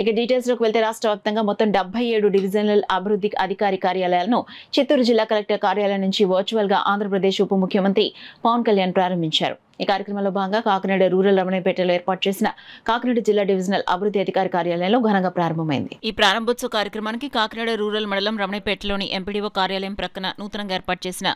ఇక డీటెయిల్స్లోకి వెళ్తే రాష్ట్ర వ్యాప్తంగా మొత్తం 77 డివిజనల్ అభివృద్ధి అధికారి కార్యాలయాలను చిత్తూరు జిల్లా కలెక్టర్ కార్యాలయం నుంచి వర్చువల్ గా ఆంధ్రప్రదేశ్ ఉప ముఖ్యమంత్రి పవన్ కళ్యాణ్ ప్రారంభించారు. ఈ కార్యక్రమంలో భాగంగా కాకినాడ రూరల్ రమణపేటలో ఏర్పాటు చేసిన కాకినాడ జిల్లా డివిజనల్ అభివృద్ధి అధికారి కార్యాలయంలో ఘనంగా ప్రారంభమైంది. ఈ ప్రారంభోత్సవ కార్యక్రమానికి కాకినాడ రూరల్ మండలం రమణపేటలోని ఎంపీడీఓ కార్యాలయం ప్రక్కన నూతనంగా ఏర్పాటు చేసిన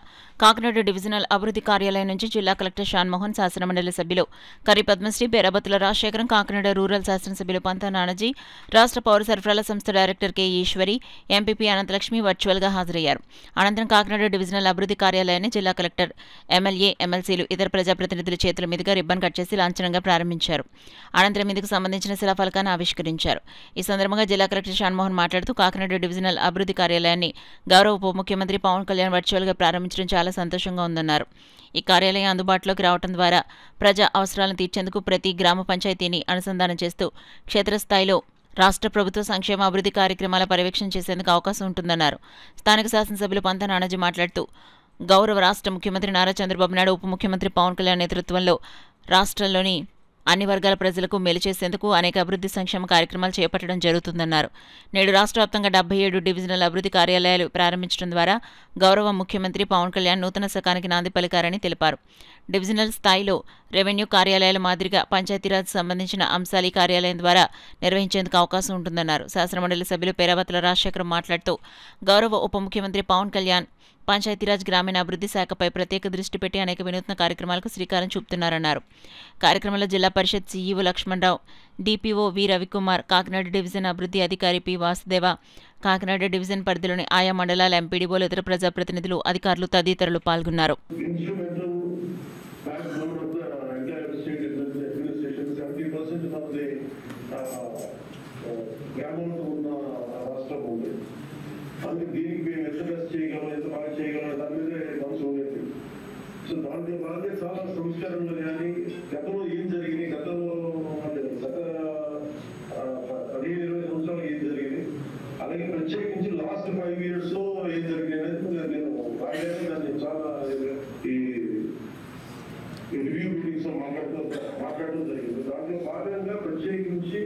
కాకినాడ డివిజనల్ అభివృద్ధి కార్యాలయం నుంచి జిల్లా కలెక్టర్ షాన్మోహన్, శాసనమండలి సభ్యులు కర్రి పద్మశ్రీ, బేరాబత్తుల రాజశేఖరం, కాకినాడ రూరల్ శాసనసభ్యులు పంతా నానాజీ, రాష్ట్ర పౌర సరఫరాల సంస్థ director K Eswari, MPP Ananthalakshmi virtual గా హాజరయ్యారు. అనంతరం కాకినాడ డివిజనల్ అభివృద్ధి కార్యాలయాన్ని జిల్లా కలెక్టర్, ఎమ్మెల్యే, ఎమ్మెల్సీలు, ఇతర ప్రజాప్రతినిధులు చేతుల మీదుగా రిబ్బన్ కట్ చేసి లాంఛనంగా ప్రారంభించారు. అనంతరం ఇందుకు సంబంధించిన శిలాఫలకాన్ని ఆవిష్కరించారు. ఈ సందర్భంగా జిల్లా కలెక్టర్ షాన్మోహన్ మాట్లాడుతూ కాకినాడ డివిజనల్ అభివృద్ధి కార్యాలయాన్ని గౌరవ ఉప ముఖ్యమంత్రి పవన్ కళ్యాణ్ వర్చువల్ గా ప్రారంభించడం చాలా సంతోషంగా ఉందన్నారు. ఈ కార్యాలయం అందుబాటులోకి రావడం ద్వారా ప్రజా అవసరాలను తీర్చేందుకు ప్రతి గ్రామ పంచాయతీని అనుసంధానం చేస్తూ క్షేత్రస్థాయిలో రాష్ట్ర ప్రభుత్వ సంక్షేమ అభివృద్ధి కార్యక్రమాల పర్యవేక్షణ చేసేందుకు అవకాశం ఉంటుందన్నారు. స్థానిక శాసనసభ్యులు పంతా నానాజీ మాట్లాడుతూ గౌరవ రాష్ట్ర ముఖ్యమంత్రి నారా చంద్రబాబు నాయుడు, ఉప ముఖ్యమంత్రి పవన్ కళ్యాణ్ నేతృత్వంలో రాష్ట్రంలోని అన్ని వర్గాల ప్రజలకు మేలు చేసేందుకు అనేక అభివృద్ధి సంక్షేమ కార్యక్రమాలు చేపట్టడం జరుగుతుందన్నారు. నేడు రాష్ట్ర వ్యాప్తంగా 77 డివిజనల్ అభివృద్ధి కార్యాలయాలు ప్రారంభించడం ద్వారా గౌరవ ముఖ్యమంత్రి పవన్ కళ్యాణ్ నూతన శకానికి నాంది పలికారని తెలిపారు. డివిజనల్ స్థాయిలో రెవెన్యూ కార్యాలయాల మాదిరిగా పంచాయతీరాజ్ సంబంధించిన అంశాలు ఈ కార్యాలయం ద్వారా నిర్వహించేందుకు అవకాశం ఉంటుందన్నారు. శాసనమండలి సభ్యులు పేరాబత్తుల రాజశేఖరం మాట్లాడుతూ గౌరవ ఉప ముఖ్యమంత్రి పవన్ కళ్యాణ్ పంచాయతీరాజ్ గ్రామీణ అభివృద్ధి శాఖపై ప్రత్యేక దృష్టి పెట్టి అనేక వినూత్న కార్యక్రమాలకు శ్రీకారం చుపుతున్నారన్నారు. కార్యక్రమంలో జిల్లా పరిషత్ సీఈఓ లక్ష్మణరావు, డిపిఓ వి రవికుమార్, కాకినాడ డివిజన్ అభివృద్ధి అధికారి పి వాసుదేవ, కాకినాడ డివిజన్ పరిధిలోని ఆయా మండలాల ఎంపీడీఓలు, ఇతర ప్రజాప్రతినిధులు, అధికారులు తదితరులు పాల్గొన్నారు. దీనికి మేము ఎస్ఎంఎస్ చేయగలం, ఎంత బాగా చేయగలం దాని మీద మనసు ఉండేది. సో దాంట్లో బాగా చాలా సంస్కరణలు కానీ గతంలో ఏం జరిగింది, గతంలో గత 15-20 సంవత్సరాలు ఏం జరిగింది, అలాగే ప్రత్యేకించి లాస్ట్ 5 years లో ఏం జరిగింది అనేది నేను రాయలేదు. దాన్ని చాలా ఈ రివ్యూ మీటింగ్స్ లో మాట్లాడడం జరిగింది. దాంట్లో భాగంగా ప్రత్యేకించి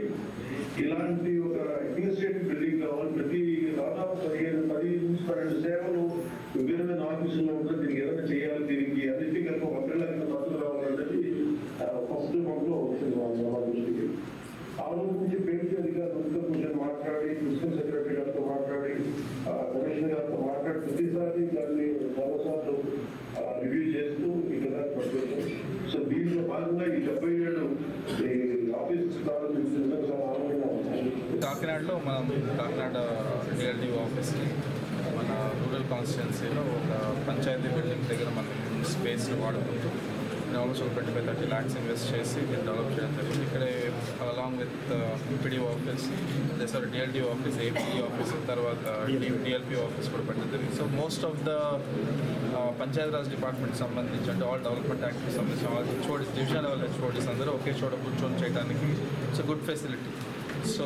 ఇలాంటి ఒక అడ్మినిస్ట్రేటివ్ బిల్డింగ్ కావాలి. ప్రతి దాదాపు 10-12 సేవలు విభిన్నమైన ఆఫీసుల్లో ఉంటుంది. దీనికి ఏదైనా చేయాలి, దీనికి అన్నిటికీ కలిపి ఒక అబ్రెల్లా కింద మద్దతు రావాలనేది ఫస్ట్ మంత్లో వచ్చింది మా దృష్టికి. ఆ రోజు నుంచి పేరు అధికారులతో కొంచెం మాట్లాడి, ప్రిన్సిపల్ సెక్రటరీ గారితో మాట్లాడి, కమిషనర్ గారితో మాట్లాడి ప్రతిసారి దాన్ని చాలాసార్లు రివ్యూ చేస్తూ ఇక్కడ పడుతుంది. సో దీంట్లో భాగంగా ఈ 77 ఆఫీస్ కాకినాడలో మనం కాకినాడ డిఎల్డిఓ ఆఫీస్కి మన రూరల్ కాన్స్టిట్యున్సీలో ఒక పంచాయతీ బిల్డింగ్ దగ్గర మనం స్పేస్ని వాడుకుంటూ ఆల్మోస్ట్ ఒక 25-30 lakhs ఇన్వెస్ట్ చేసి డెవలప్ చేయడం జరిగింది. ఇక్కడే along with MPDO office, DLDO office, AP office, తర్వాత డిఎల్పిఓ ఆఫీస్ కూడా పెట్టడం జరిగింది. So most of the Panchayati Raj department సంబంధించి అంటే ఆల్ డెవలప్మెంట్ యాక్ట్కి సంబంధించిన all HOD, division level HODs అందరూ ఒకే చోట కూర్చొని చేయడానికి ఇట్స్ గుడ్ ఫెసిలిటీ. సో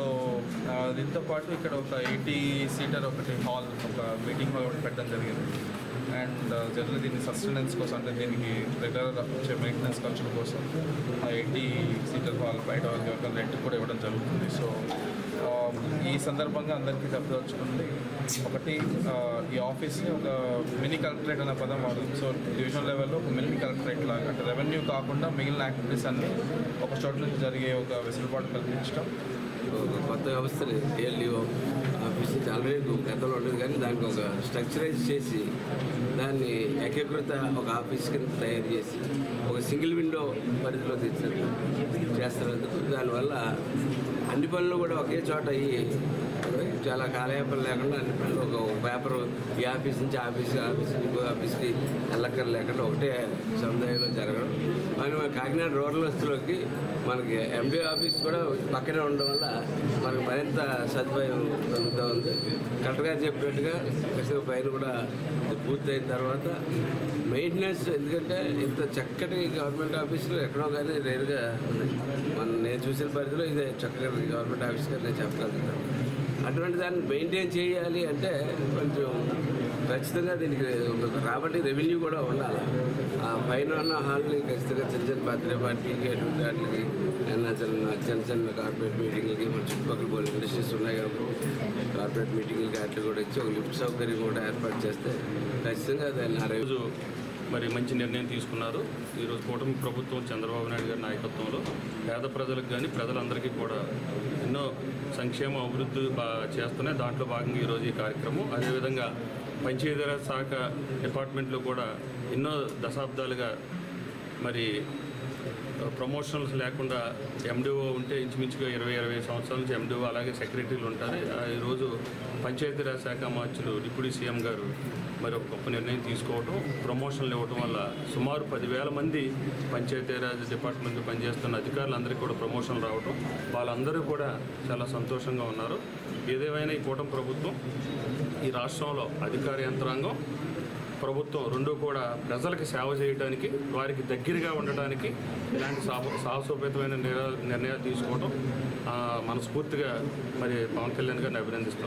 దీంతో పాటు ఇక్కడ ఒక 80 seater ఒకటి హాల్, ఒక మీటింగ్ హాల్ ఒకటి పెట్టడం జరిగింది. అండ్ జనరల్ దీన్ని సస్టెనెన్స్ కోసం అంటే దీనికి రెగ్యులర్ వచ్చే మెయింటెనెన్స్ ఖర్చుల కోసం 80 seater హాల్ బయట వాళ్ళకి రెంట్ కూడా ఇవ్వడం జరుగుతుంది. సో ఈ సందర్భంగా అందరికీ చెప్పదలుచుకుంది ఒకటి, ఈ ఆఫీస్ని ఒక మినీ కలెక్టరేట్ అనే పదం వాడుతుంది. సో డివిజన్ లెవెల్లో ఒక మినీ కలెక్టరేట్ లాగా అంటే రెవెన్యూ కాకుండా మిగిలిన యాక్టివిటీస్ అన్నీ ఒక చోట నుంచి జరిగే ఒక వెసులుబాటు కల్పించడం. కొత్త వ్యవస్థని డిఎల్డిఓ ఆఫీస్ ఆల్రెడీ గతంలో ఉండేది, కానీ దానికి ఒక స్ట్రక్చరైజ్ చేసి దాన్ని ఏకీకృత ఒక ఆఫీస్ కింద తయారు చేసి ఒక సింగిల్ విండో పరిధిలో చేస్తున్నందుకు దానివల్ల అన్ని పనులు కూడా ఒకే చోట అయ్యి చాలా కాలయాపన లేకుండా అన్ని పనులు ఒక పేపర్ ఈ ఆఫీస్ నుంచి ఇంకో ఆఫీస్కి వెళ్ళక్కర్ లేకుండా ఒకటే సముదాయంలో జరగడం. కానీ మన కాకినాడ రూరల్ వస్తువులకి మనకి ఎండి ఆఫీస్ కూడా పక్కనే ఉండడం వల్ల మనకు మరింత సదుపాయం దొరుకుతూ ఉంది. కరెక్ట్గా చెప్పినట్టుగా ప్రతి పైన కూడా పూర్తయిన తర్వాత మెయింటెనెన్స్, ఎందుకంటే ఇంత చక్కటి గవర్నమెంట్ ఆఫీసులు ఎక్కడో కానీ రేరుగా ఉన్నాయి. నేను చూసిన పరిధిలో ఇదే చక్కగా గవర్నమెంట్ ఆఫీస్గా నేను చెప్పగలుగుతాను. అటువంటి దాన్ని మెయింటైన్ చేయాలి అంటే కొంచెం ఖచ్చితంగా దీనికి రాబట్టి రెవెన్యూ కూడా ఉండాలి. ఆ పైన ఉన్న హాల్ని ఖచ్చితంగా చిన్న చిన్న బర్త్డే పార్టీలకి అటువంటి వాటికి చిన్న చిన్న కార్పొరేట్ మీటింగ్లకి మన చుట్టుపక్కల పోలీస్ కార్పొరేట్ మీటింగ్లకి అట్లా కూడా ఇచ్చి ఒక లిఫ్ట్ సౌకర్యం కూడా ఏర్పాటు చేస్తే ఖచ్చితంగా దాన్ని ఆ రోజు మరి మంచి నిర్ణయం తీసుకున్నారు. ఈరోజు కూటమి ప్రభుత్వం చంద్రబాబు నాయుడు గారి నాయకత్వంలో పేద ప్రజలకు కానీ ప్రజలందరికీ కూడా ఎన్నో సంక్షేమ అభివృద్ధి చేస్తున్నాయి. దాంట్లో భాగంగా ఈరోజు ఈ కార్యక్రమం. అదేవిధంగా పంచాయతీరాజ్ శాఖ డిపార్ట్మెంట్లో కూడా ఎన్నో దశాబ్దాలుగా మరి ప్రమోషనల్స్ లేకుండా ఎండిఓ ఉంటే ఇంచుమించుగా 20 సంవత్సరాల నుంచి ఎండిఓ అలాగే సెక్రటరీలు ఉంటారు. ఈరోజు పంచాయతీరాజ్ శాఖ మార్చులు డిప్యూటీ సీఎం గారు మరి ఒక గొప్ప నిర్ణయం తీసుకోవడం, ప్రమోషన్లు ఇవ్వడం వల్ల సుమారు 10,000 మంది పంచాయతీరాజ్ డిపార్ట్మెంట్లో పనిచేస్తున్న అధికారులందరికీ కూడా ప్రమోషన్లు రావడం, వాళ్ళందరూ కూడా చాలా సంతోషంగా ఉన్నారు. ఏదేమైనా ఈ కూటమి ప్రభుత్వం ఈ రాష్ట్రంలో అధికార యంత్రాంగం ప్రభుత్వం రెండూ కూడా ప్రజలకు సేవ చేయడానికి, వారికి దగ్గరగా ఉండటానికి ఇలాంటి సాహసోపేతమైన నిర్ణయాలు తీసుకోవడం మనస్ఫూర్తిగా మరి పవన్ కళ్యాణ్ గారిని అభినందిస్తాం.